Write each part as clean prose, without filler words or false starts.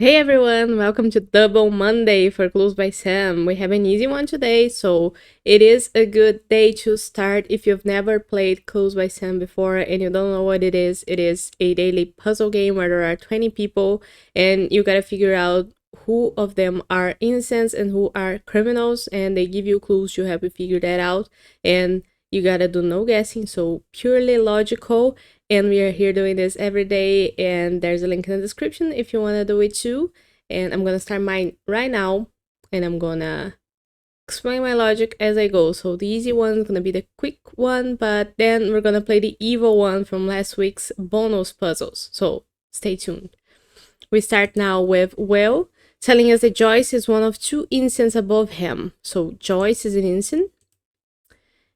Hey everyone, welcome to Double Monday for Clues by Sam. We have an easy one today, so it is a good day to start. If you've never played Clues by Sam before and you don't know what it is a daily puzzle game where there are 20 people and you gotta figure out who of them are innocents and who are criminals, and they give you clues to help you figure that out. And you gotta do no guessing, so purely logical, and we are here doing this every day, and there's a link in the description if you want to do it too. And I'm gonna start mine right now, and I'm gonna explain my logic as I go. So the easy one is gonna be the quick one, but then we're gonna play the evil one from last week's bonus puzzles, so stay tuned. We start now with Will telling us that Joyce is one of two innocents above him. So Joyce is an innocent,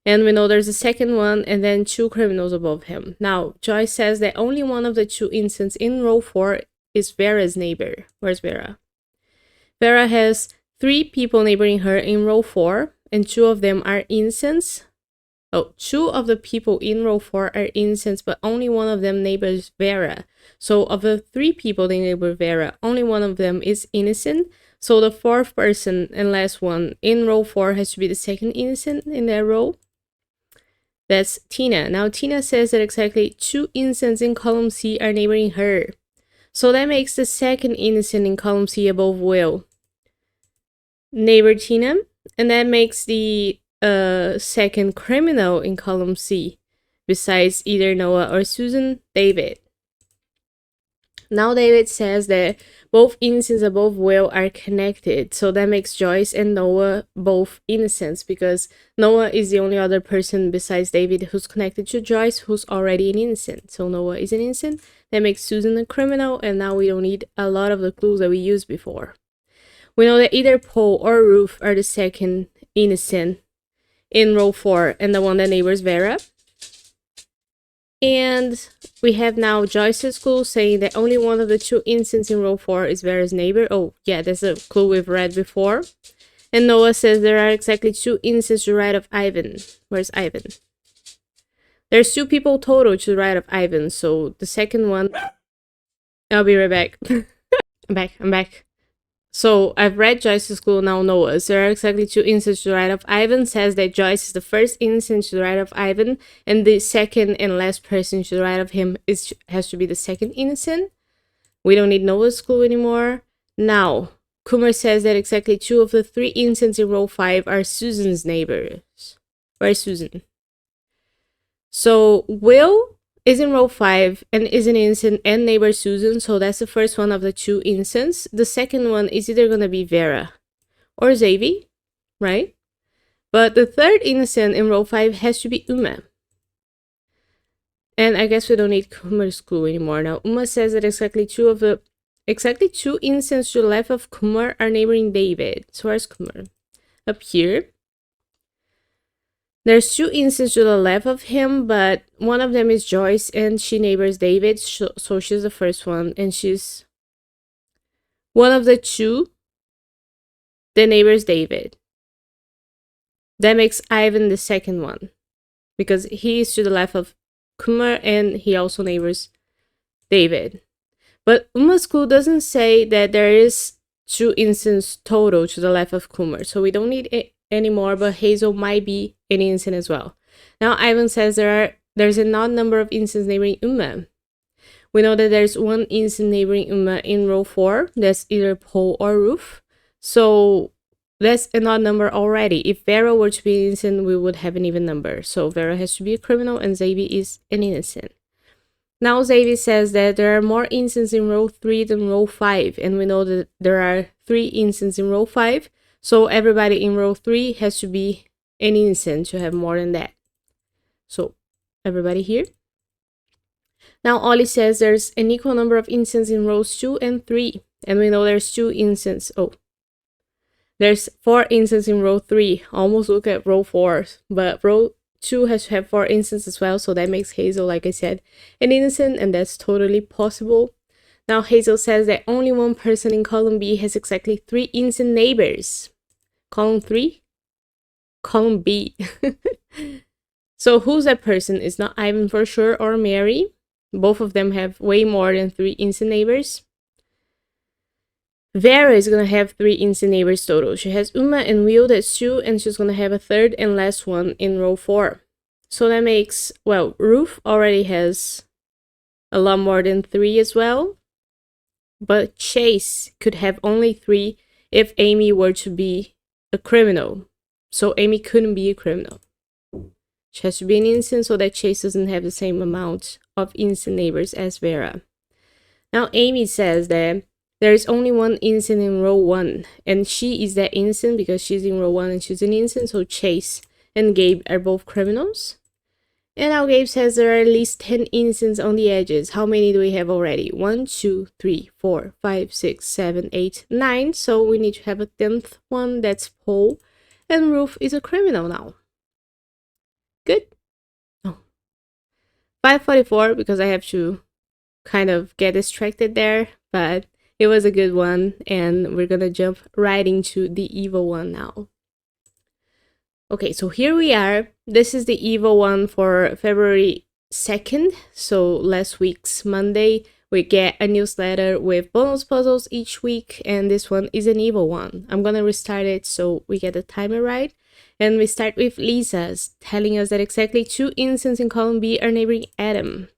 and we know there's a second one and then two criminals above him. Now, Joyce says that only one of the two innocents in row 4 is Vera's neighbor. Where's Vera? Vera has 3 people neighboring her in row 4, and 2 of them are innocents. Oh, 2 of the people in row 4 are innocents, but only one of them neighbors Vera. So of the 3 people they neighbor Vera, only one of them is innocent. So the 4th person and last one in row 4 has to be the second innocent in that row. That's Tina. Now, Tina says that exactly 2 innocents in column C are neighboring her. So that makes the second innocent in column C above Will neighbor Tina, and that makes the second criminal in column C, besides either Noah or Susan, David. Now David says that both innocents above Will are connected, so that makes Joyce and Noah both innocents, because Noah is the only other person besides David who's connected to Joyce who's already an innocent. So Noah is an innocent, that makes Susan a criminal, and now we don't need a lot of the clues that we used before. We know that either Paul or Ruth are the second innocent in row 4 and the one that neighbors Vera. And we have now Joyce's clue saying that only one of the 2 innocents in row 4 is Vera's neighbor. Oh, yeah, that's a clue we've read before. And Noah says there are exactly 2 innocents to the right of Ivan. Where's Ivan? There's 2 people total to the right of Ivan, so the second one... I'll be right back. I'm back. So I've read Joyce's clue, now Noah's. There are exactly 2 innocents to the right of Ivan. Says that Joyce is the first innocent to the right of Ivan, and the second and last person to the right of him has to be the second innocent. We don't need Noah's clue anymore. Now, Kumar says that exactly 2 of the 3 innocents in row 5 are Susan's neighbors. Where's Susan? So Will is in row 5 and is an innocent and neighbor Susan, so that's the first one of the 2 innocents. The second one is either gonna be Vera or Xavi, right? But the third innocent in row 5 has to be Uma. And I guess we don't need Kumar's clue anymore. Now, Uma says that exactly 2 innocents to the left of Kumar are neighboring David. So where's Kumar? Up here. There's 2 innocents to the left of him, but one of them is Joyce, and she neighbors David, so she's the first one, and she's one of the 2 that neighbors David. That makes Ivan the second one, because he is to the left of Kumar, and he also neighbors David. But Uma's clue doesn't say that there is 2 innocents total to the left of Kumar, so we don't need it anymore, but Hazel might be an innocent as well. Now Ivan says there's an odd number of innocents neighboring Uma. We know that there's 1 innocent neighboring Uma in row 4. That's either Paul or Ruth. So that's an odd number already. If Vera were to be innocent, we would have an even number. So Vera has to be a criminal and Xavi is an innocent. Now Xavi says that there are more innocents in row 3 than row 5. And we know that there are 3 innocents in row 5. So everybody in row 3 has to be an innocent to have more than that. So everybody here. Now Ollie says there's an equal number of innocents in rows 2 and 3. And we know there's 2 innocents. Oh, there's 4 innocents in row 3. Almost look at row 4. But row 2 has to have 4 innocents as well. So that makes Hazel, like I said, an innocent. And that's totally possible. Now Hazel says that only 1 person in column B has exactly 3 innocent neighbors. Column 3? Column B. So who's that person? It's not Ivan for sure or Mary. Both of them have way more than 3 innocent neighbors. Vera is gonna have 3 instant neighbors total. She has Uma and Will, that's 2, and she's gonna have a third and last one in row 4. So that makes, well, Ruth already has a lot more than 3 as well. But Chase could have only 3 if Amy were to be a criminal. So Amy couldn't be a criminal. She has to be an instant so that Chase doesn't have the same amount of instant neighbors as Vera. Now Amy says that there is only one instant in row 1, and she is that instant because she's in row 1 and she's an instant, so Chase and Gabe are both criminals. And now Gabe says there are at least 10 instants on the edges. How many do we have already? 1, 2, 3, 4, 5, 6, 7, 8, 9. So we need to have a 10th one, that's Paul. And Ruth is a criminal now. Good. Oh. 544, because I have to kind of get distracted there, but it was a good one, and we're gonna jump right into the evil one now. Okay, so here we are. This is the evil one for February 2nd, so last week's Monday. We get a newsletter with bonus puzzles each week, and this one is an evil one. I'm gonna restart it so we get the timer right. And we start with Lisa's, telling us that exactly 2 instants in column B are neighboring Adam.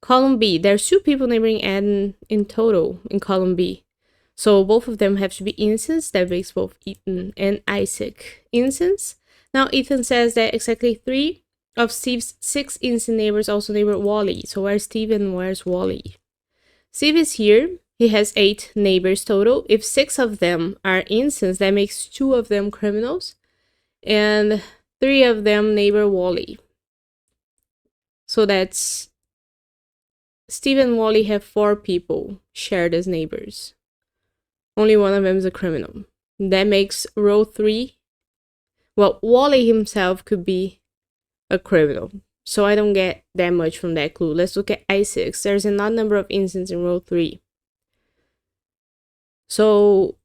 Column B, there's 2 people neighboring Adam in total in column B. So both of them have to be instants. That makes both Ethan and Isaac instants. Now Ethan says that exactly 3 of Steve's 6 instant neighbors also neighbor Wally. So where's Steve and where's Wally? Steve is here. He has 8 neighbors total. If 6 of them are instants, that makes 2 of them criminals. And 3 of them neighbor Wally. So that's Steve and Wally have 4 people shared as neighbors. Only one of them is a criminal. That makes row 3. Well, Wally himself could be a criminal. So I don't get that much from that clue. Let's look at I6. There's an odd number of instances in row 3. So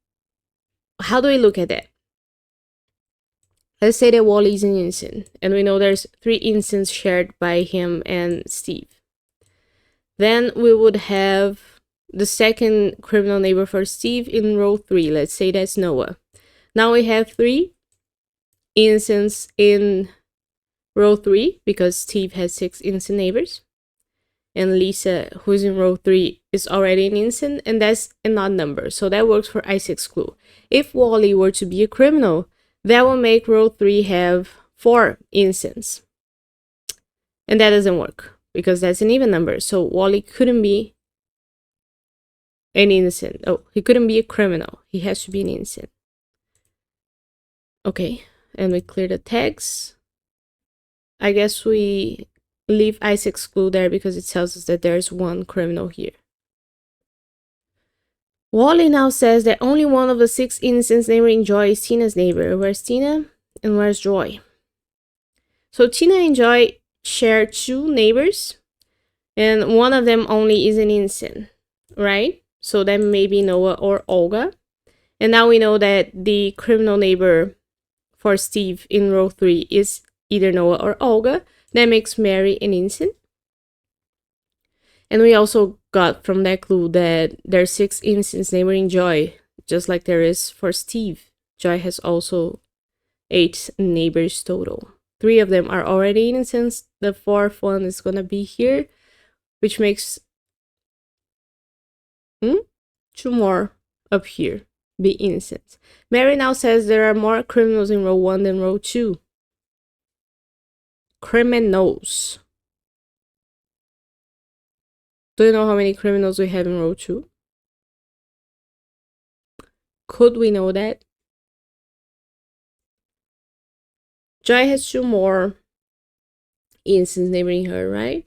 how do we look at that? Let's say that Wally is an instant, and we know there's 3 instances shared by him and Steve. Then we would have the second criminal neighbor for Steve in row 3. Let's say that's Noah. Now we have 3 instances in row 3 because Steve has 6 instant neighbors. And Lisa, who's in row 3, is already an instant, and that's an odd number. So that works for I6 clue. If Wally were to be a criminal, that will make row 3 have 4 instances. And that doesn't work because that's an even number. So Wally couldn't be an innocent. Oh, he couldn't be a criminal. He has to be an innocent. Okay, and we clear the tags. I guess we leave I6 clue there because it tells us that there's 1 criminal here. Wally now says that only one of the 6 innocents neighboring Joy is Tina's neighbor. Where's Tina and where's Joy? So Tina and Joy share 2 neighbors, and one of them only is an innocent, right? So that may be Noah or Olga. And now we know that the criminal neighbor for Steve in row 3 is either Noah or Olga. That makes Mary an innocent. And we also got from that clue that there's 6 instances neighboring Joy, just like there is for Steve. Joy has also 8 neighbors total. 3 of them are already innocents. The 4th one is gonna be here, which makes 2 more up here be innocent. Mary now says there are more criminals in row 1 than row 2. Criminals. Do you know how many criminals we have in row 2? Could we know that? Joy has 2 more instances neighboring her, right?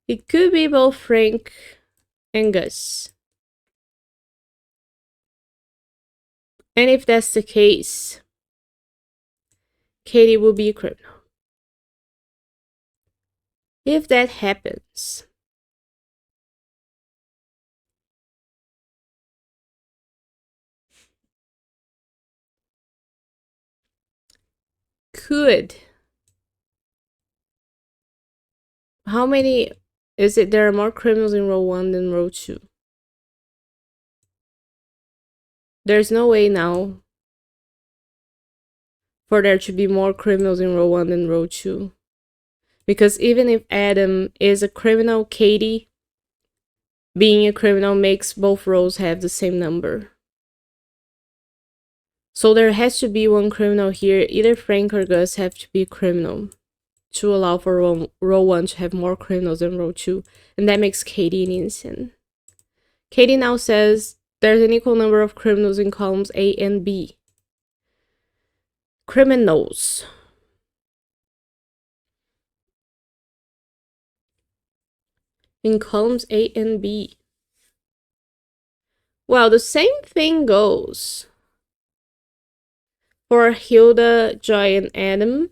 It could be both Frank and Gus. And if that's the case, Katie will be a criminal. If that happens, how many is it? There are more criminals in row 1 than row 2. There's no way now for there to be more criminals in row 1 than row 2. Because even if Adam is a criminal, Katie being a criminal makes both rows have the same number. So there has to be one criminal here. Either Frank or Gus have to be a criminal to allow for row 1 to have more criminals than row 2. And that makes Katie an innocent. Katie now says there's an equal number of criminals in columns A and B. Criminals. In columns A and B. Well, the same thing goes for Hilda, Joy, and Adam.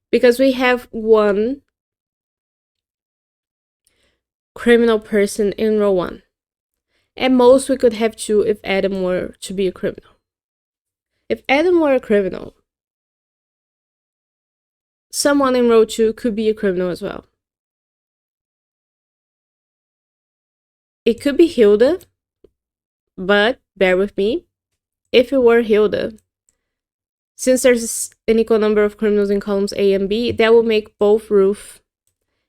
Because we have one criminal person in row 1. At most, we could have 2 if Adam were to be a criminal. If Adam were a criminal, someone in row 2 could be a criminal as well. It could be Hilda, but bear with me. If it were Hilda, since there's an equal number of criminals in columns A and B, that will make both Ruth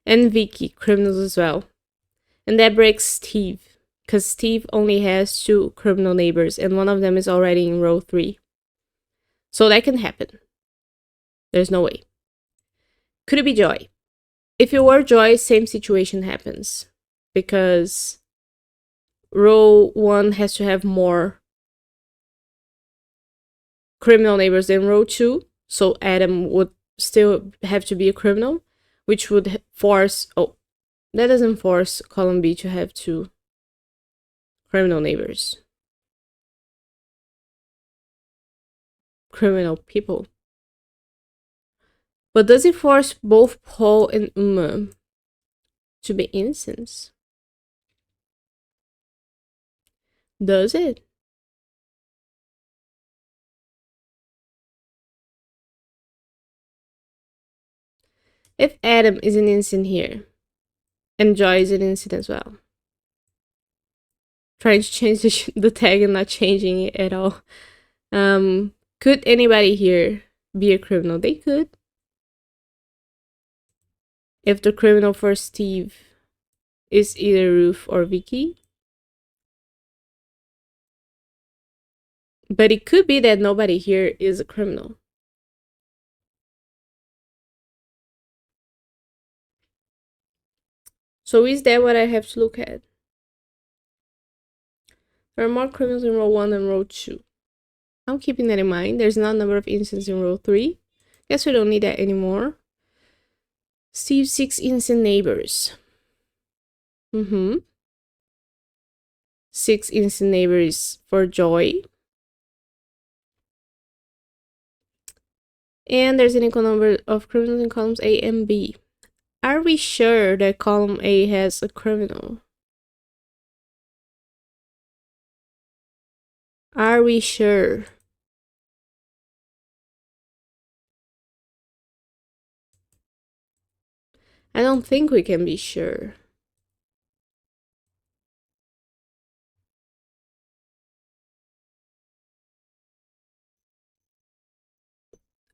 and Vicky criminals as well. And that breaks Steve, because Steve only has 2 criminal neighbors, and one of them is already in row 3. So that can happen. There's no way. Could it be Joy? If it were Joy, same situation happens. Because row 1 has to have more criminal neighbors than row 2. So Adam would still have to be a criminal, which would force... Oh, that doesn't force column B to have 2 criminal neighbors. Criminal people. But does it force both Paul and Uma to be innocents? Does it? If Adam is an innocent here, and Joy is an innocent as well. Trying to change the tag and not changing it at all. Could anybody here be a criminal? They could. If the criminal for Steve is either Ruth or Vicky. But it could be that nobody here is a criminal. So is that what I have to look at? There are more criminals in row 1 than row 2. I'm keeping that in mind. There's not a number of innocents in row 3. Guess we don't need that anymore. Steve 6 innocent neighbors. 6 innocent neighbors for Joy. And there's an equal number of criminals in columns A and B. Are we sure that column A has a criminal? Are we sure? I don't think we can be sure.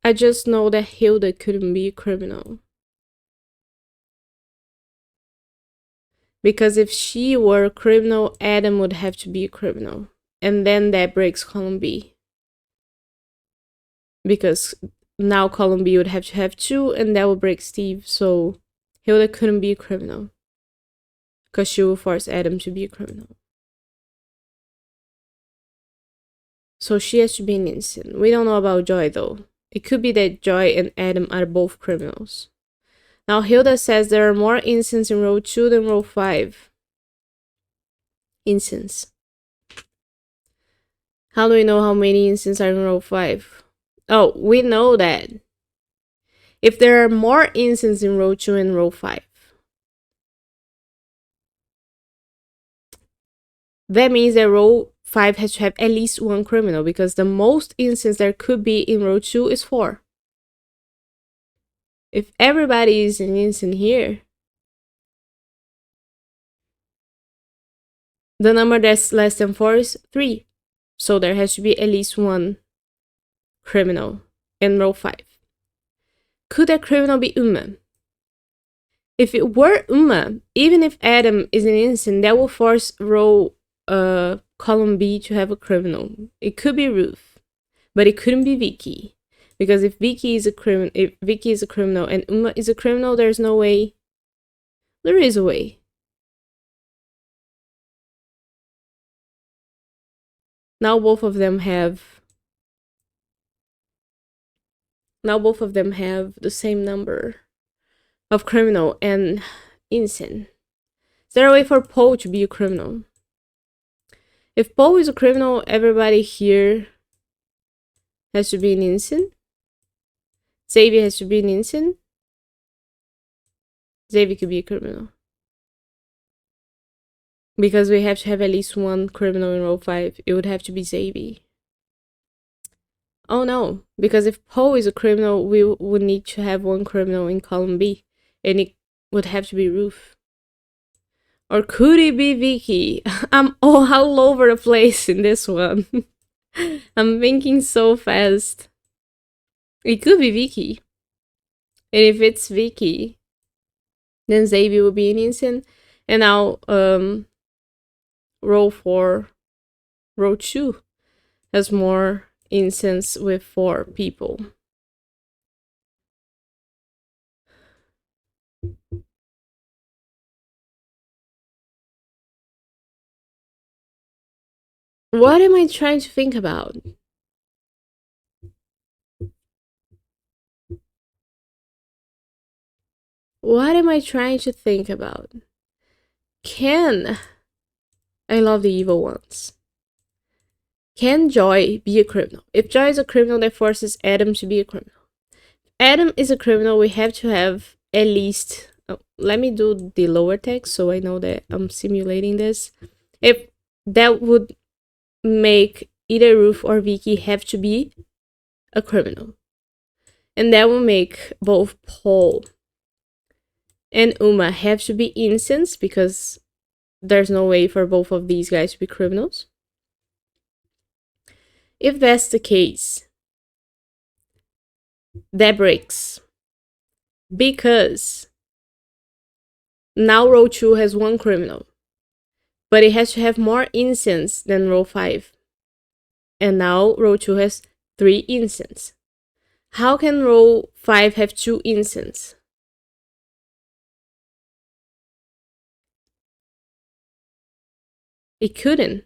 I just know that Hilda couldn't be a criminal. Because if she were a criminal, Adam would have to be a criminal. And then that breaks column B. Because now column B would have to have 2, and that would break Steve. So Hilda couldn't be a criminal. Because she will force Adam to be a criminal. So she has to be an innocent. We don't know about Joy though. It could be that Joy and Adam are both criminals. Now Hilda says there are more innocents in row 2 than row 5. Innocents. How do we know how many innocents are in row 5? Oh, we know that if there are more innocents in row 2 and row 5, that means that row 5 has to have at least 1 criminal, because the most innocents there could be in row 2 is 4. If everybody is an innocent here, The number that's less than 4 is 3. So there has to be at least one criminal in row 5. Could that criminal be Uma? If it were Uma, even if Adam is an innocent, that will force row column B to have a criminal. It could be Ruth, but it couldn't be Vicky. Because if Vicky is a criminal and Uma is a criminal, there's no way. There is a way. Now both of them have the same number of criminal and innocent. Is there a way for Paul to be a criminal? If Paul is a criminal, everybody here has to be an innocent. Xavier has to be an innocent. Xavier could be a criminal. Because we have to have at least one criminal in row 5. It would have to be Xavier. Oh no, because if Poe is a criminal, we would need to have one criminal in column B. And it would have to be Ruth. Or could it be Vicky? I'm all over the place in this one. I'm thinking so fast. It could be Vicky. And if it's Vicky, then Xavier will be an innocent. And now, row 2 has more innocents with 4 people. What am I trying to think about? What am I trying to think about? I love the evil ones. Can Joy be a criminal? If Joy is a criminal, that forces Adam to be a criminal. If Adam is a criminal, we have to have at least... Oh, let me do the lower text so I know that I'm simulating this. If that would make either Ruth or Vicky have to be a criminal. And that will make both Paul and Uma have to be innocents because there's no way for both of these guys to be criminals. If that's the case, that breaks. Because now row 2 has one criminal. But it has to have more innocents than row 5. And now row 2 has 3 innocents. How can row 5 have 2 innocents? It couldn't.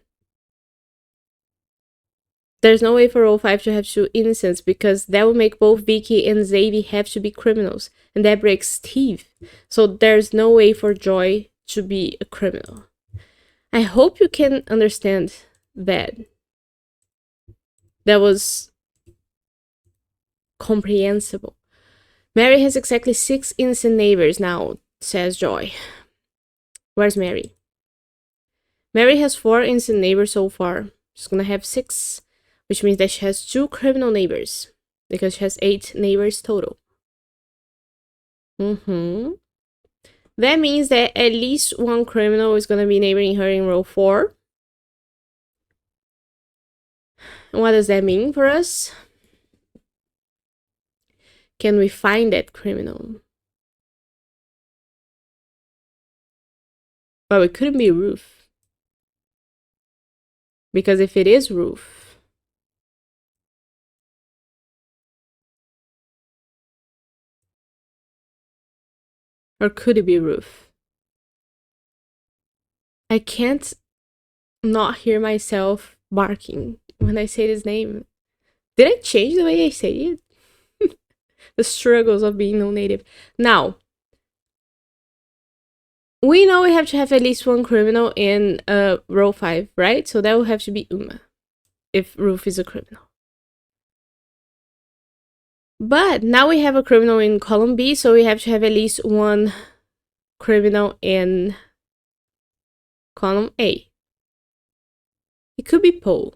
There's no way for row 5 to have 2 innocents because that would make both Vicky and Xavier have to be criminals. And that breaks Steve. So there's no way for Joy to be a criminal. I hope you can understand that. That was comprehensible. Mary has exactly 6 innocent neighbors now, says Joy. Where's Mary? Mary has 4 innocent neighbors so far. She's gonna have 6, which means that she has 2 criminal neighbors because she has 8 neighbors total. That means that at least one criminal is gonna be neighboring her in row 4. And what does that mean for us? Can we find that criminal? Well, it couldn't be Ruth. Because if it is Ruth, or could it be Ruth? I can't not hear myself barking when I say this name. Did I change the way I say it? The struggles of being no-native. Now, we know we have to have at least one criminal in row 5, right? So that will have to be Uma, if Ruth is a criminal. But now we have a criminal in column B, so we have to have at least one criminal in column A. It could be Paul.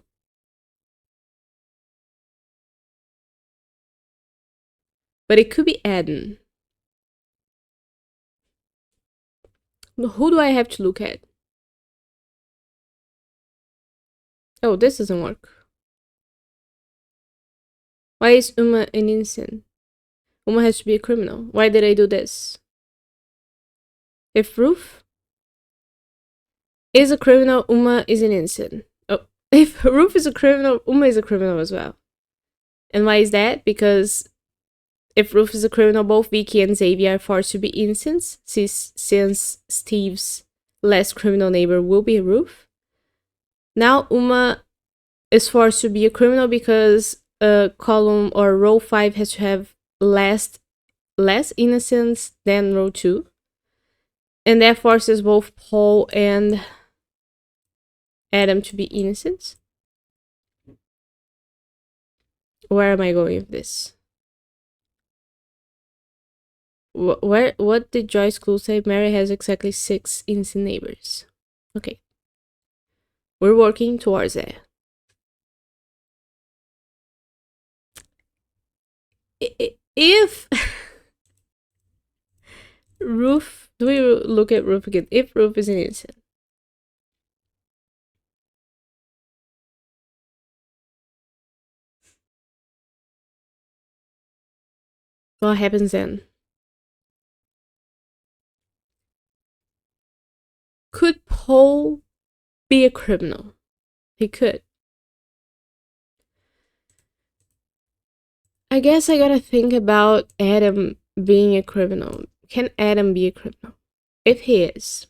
But it could be Adam. Who do I have to look at? Oh, this doesn't work. Why is Uma an innocent? Uma has to be a criminal. Why did I do this? If Ruth is a criminal, Uma is an innocent. Oh, if Ruth is a criminal, Uma is a criminal as well. And why is that? Because if Ruth is a criminal, both Vicky and Xavier are forced to be innocents, since Steve's less criminal neighbor will be Ruth. Now Uma is forced to be a criminal because column or row 5 has to have less innocents than row 2. And that forces both Paul and Adam to be innocents. Where am I going with this? What did Joyce Clue say? Mary has exactly 6 innocent neighbors. Okay. We're working towards that. If Ruth, do we look at Ruth again? If Ruth is an innocent, what happens then? Could Paul be a criminal? He could. I guess I gotta think about Adam being a criminal. Can Adam be a criminal? If he is,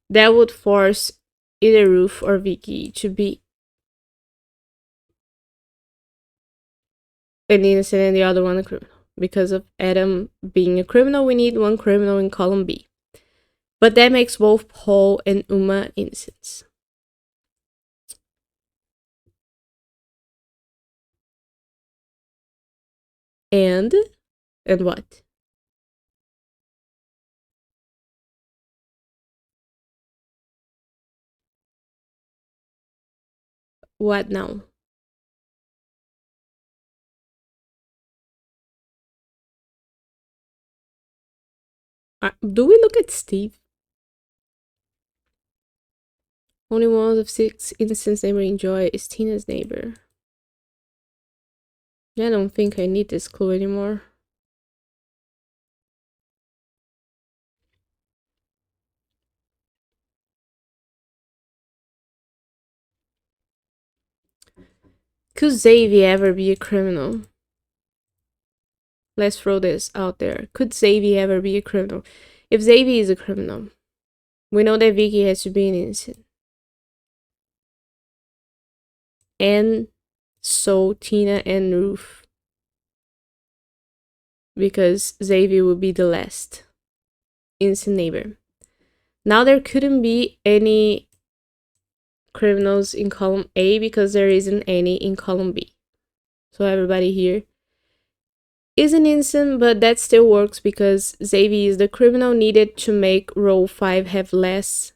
that would force either Ruth or Vicky to be an innocent and the other one a criminal. Because of Adam being a criminal, we need one criminal in column B. But that makes both Paul and Uma innocents. And what? What now? Do we look at Steve? Only one of 6 innocents neighbor enjoy is Tina's neighbor. I don't think I need this clue anymore. Could Xavier ever be a criminal? Let's throw this out there. Could Xavier ever be a criminal? If Xavier is a criminal, we know that Vicky has to be an innocent. And so Tina and Ruth. Because Xavier would be the last innocent neighbor. Now there couldn't be any criminals in column A because there isn't any in column B. So everybody here is an innocent, but that still works because Xavier is the criminal needed to make row 5 have less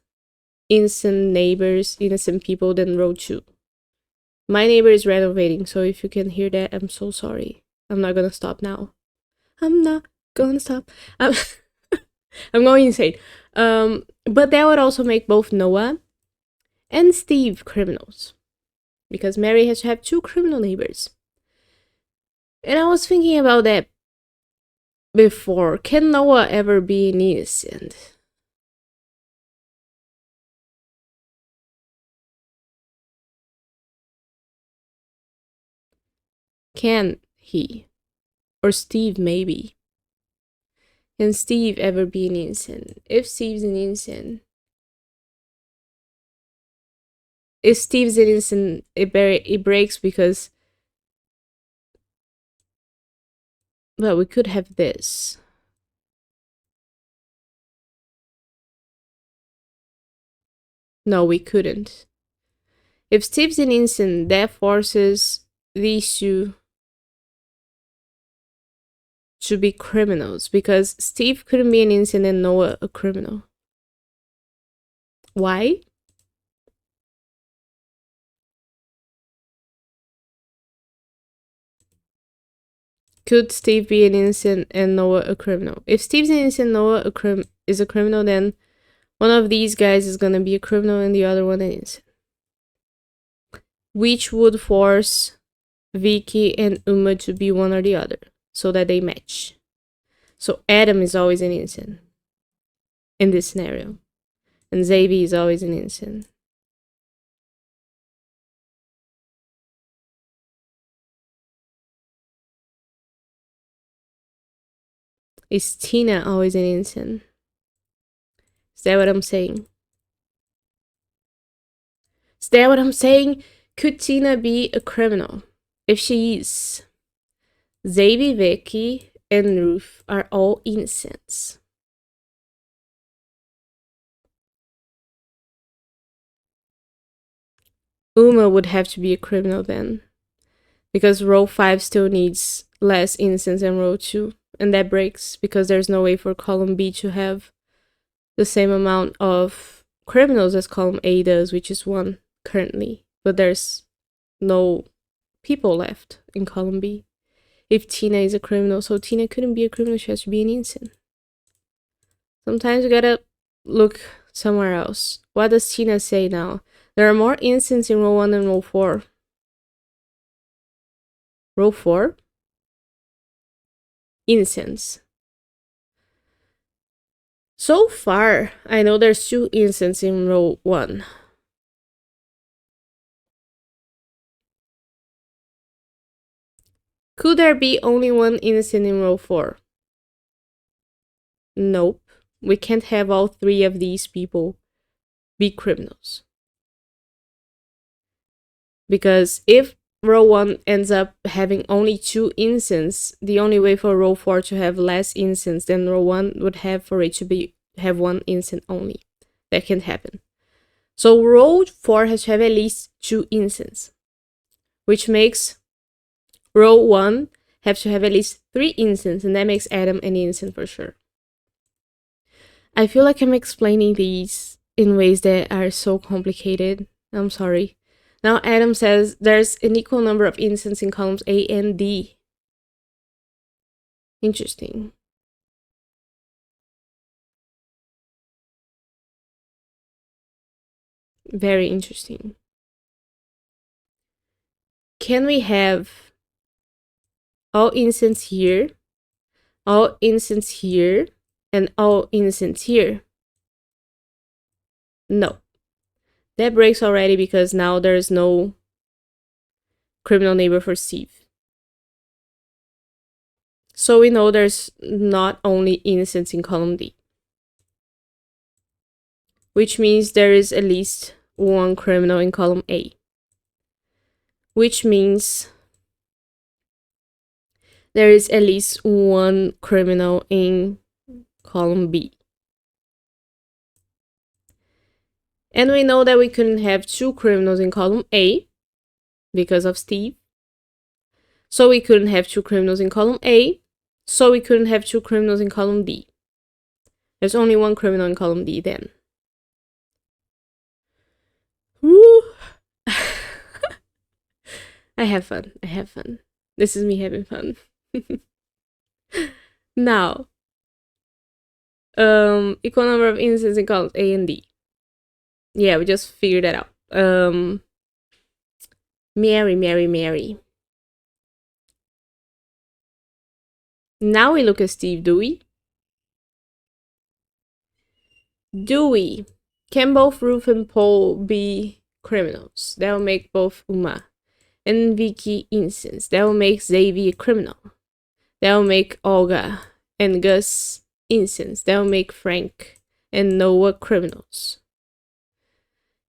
innocent neighbors, innocent people than row 2. My neighbor is renovating, so if you can hear that, I'm so sorry. I'm not gonna stop now. I'm not gonna stop. I'm going insane. But that would also make both Noah and Steve criminals. Because Mary has to have 2 criminal neighbors. And I was thinking about that before. Can Noah ever be an innocent? Can he? Or Steve, maybe. Can Steve ever be an innocent? If Steve's an innocent, it breaks because, well, we could have this. No, we couldn't. If Steve's an innocent, that forces these two to be criminals because Steve couldn't be an innocent and Noah a criminal. Why? Could Steve be an innocent and Noah a criminal? If Steve's an innocent, Noah is a criminal, then one of these guys is gonna be a criminal and the other one an innocent. which would force Vicky and Uma to be one or the other, so that they match. So Adam is always an innocent in this scenario, and Xavier is always an innocent. Is Tina always an innocent? Is that what I'm saying? Is that what I'm saying? Could Tina be a criminal? If she is, Xavier, Vicky, and Ruth are all innocents. Uma would have to be a criminal then, because row 5 still needs less innocence than row 2, and that breaks because there's no way for column B to have the same amount of criminals as column A does, which is 1 currently, but there's no people left in column B if Tina is a criminal. So Tina couldn't be a criminal, she has to be an innocent. Sometimes you gotta look somewhere else. What does Tina say now? There are more innocents in row 1 than row 4. Row 4? Innocents. So far, I know there's 2 innocents in row 1. Could there be only 1 innocent in row 4? Nope. We can't have all 3 of these people be criminals. Because if row 1 ends up having only 2 innocents, the only way for row 4 to have less innocents than row 1 would have for it to have 1 innocent only. That can't happen. So row 4 has to have at least 2 innocents, which makes row 1 have to have at least 3 innocents, and that makes Adam an innocent for sure. I feel like I'm explaining these in ways that are so complicated. I'm sorry. Now Adam says there's an equal number of innocents in columns A and D. Interesting. Very interesting. Can we have all innocents here, all innocents here, and all innocents here? No. That breaks already because now there's no criminal neighbor for Steve. So we know there's not only innocents in column D, which means there is at least 1 criminal in column A, which means there is at least 1 criminal in column B. And we know that we couldn't have 2 criminals in column A because of Steve. So we couldn't have 2 criminals in column A. So we couldn't have 2 criminals in column D. There's only 1 criminal in column D then. Woo! I have fun. I have fun. This is me having fun. Now, equal number of innocents in columns A and D. Yeah, we just figured that out. Mary. Now we look at Steve, do we? Can both Ruth and Paul be criminals? That will make both Uma and Vicky innocents. That will make Xavier a criminal. That will make Olga and Gus innocents. That will make Frank and Noah criminals.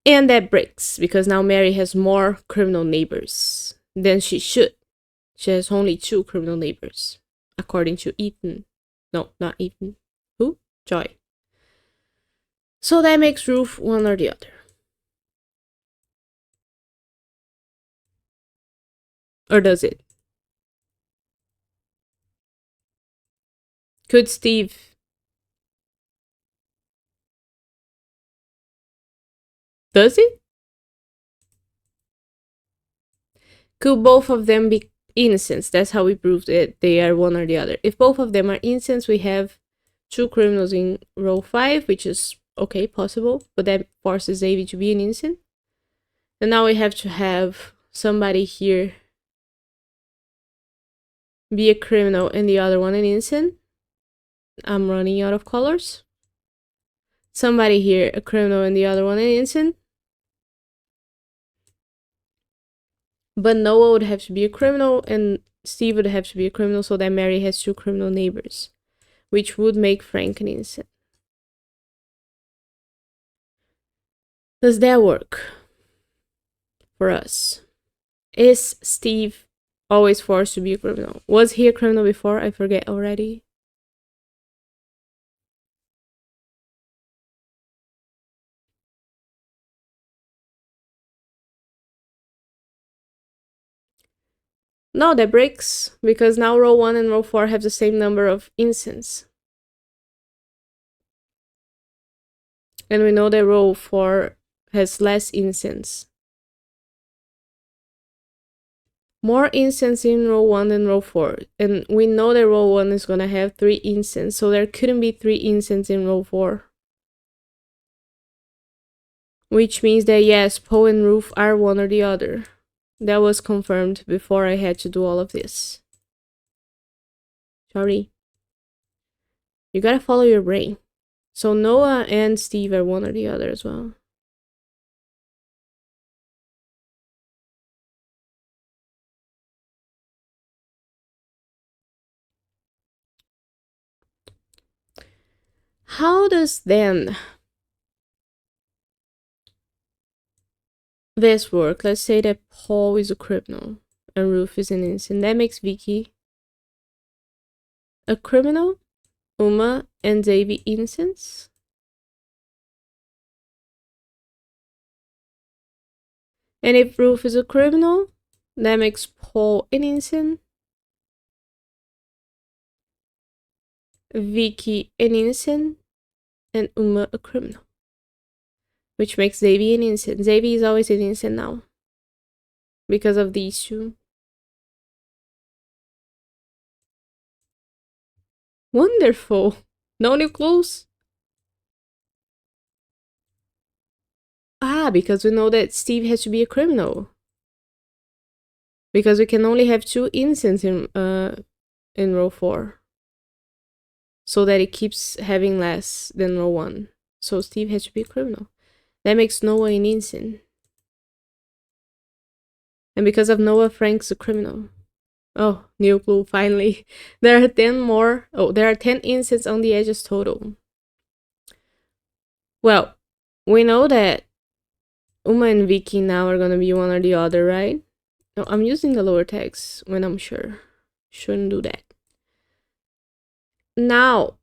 And that breaks, because now Mary has more criminal neighbors than she should. She has only 2 criminal neighbors, according to Ethan. No, not Ethan. Who? Joy. So that makes Ruth one or the other. Or does it? Could Steve... Does it? Could both of them be innocents? That's how we proved it. They are one or the other. If both of them are innocents, we have 2 criminals in row 5, which is okay, possible, but that forces Xavier to be an innocent. And now we have to have somebody here be a criminal and the other one an innocent. I'm running out of colors. Somebody here a criminal and the other one an innocent. But Noah would have to be a criminal and Steve would have to be a criminal, so that Mary has 2 criminal neighbors, which would make Frank an innocent. Does that work for us? Is Steve always forced to be a criminal? Was he a criminal before? I forget already. No, that breaks, because now row 1 and row 4 have the same number of innocents. And we know that row 4 has less innocents. More innocents in row 1 than row 4. And we know that row 1 is gonna have 3 innocents, so there couldn't be 3 innocents in row 4. Which means that yes, Poe and Ruth are one or the other. That was confirmed before I had to do all of this. Sorry. You gotta follow your brain. So Noah and Steve are one or the other as well. How does then this work? Let's say that Paul is a criminal and Ruth is an innocent. That makes Vicky a criminal, Uma and Davy innocents. And if Ruth is a criminal, that makes Paul an innocent, Vicky an innocent, and Uma a criminal. Which makes Davy an innocent. Davy is always an innocent now. Because of these 2. Wonderful. No new clues? Ah, because we know that Steve has to be a criminal. Because we can only have 2 innocents in row 4. So that it keeps having less than row 1. So Steve has to be a criminal. That makes Noah an innocent. And because of Noah, Frank's a criminal. Oh, new clue, finally. There are 10 more. Oh, there are 10 innocents on the edges total. Well, we know that Uma and Vicky now are gonna be one or the other, right? No, I'm using the lower text when I'm sure. Shouldn't do that. Now,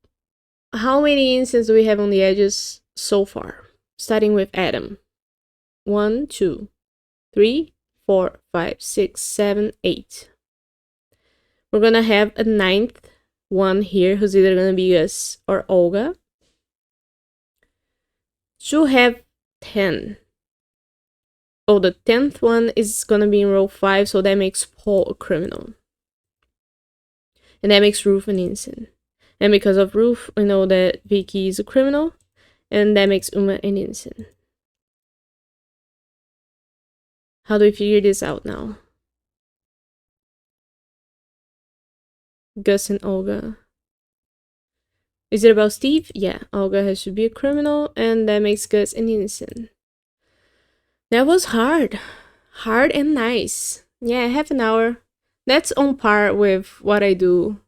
how many innocents do we have on the edges so far? Starting with Adam. 1, 2, 3, 4, 5, 6, 7, 8. We're gonna have a 9th one here who's either gonna be Gus or Olga. To have 10. Oh, the 10th one is gonna be in row 5, so that makes Paul a criminal. And that makes Ruth an innocent. And because of Ruth, we know that Vicky is a criminal, and that makes Uma an innocent. How do we figure this out now? Gus and Olga. Is it about Steve? Yeah, Olga has to be a criminal, and that makes Gus an innocent. That was hard. Hard and nice. Yeah, half an hour. That's on par with what I do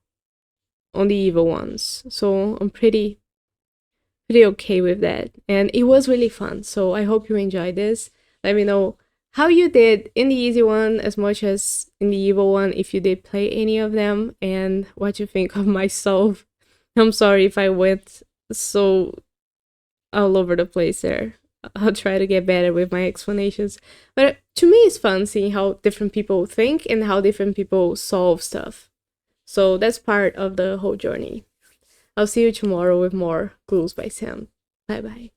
on the evil ones. So I'm pretty okay with that. And it was really fun. So I hope you enjoyed this. Let me know how you did in the easy one as much as in the evil one, if you did play any of them, and what you think of myself. I'm sorry if I went so all over the place there. I'll try to get better with my explanations. But to me, it's fun seeing how different people think and how different people solve stuff. So that's part of the whole journey. I'll see you tomorrow with more Clues by Sam. Bye bye.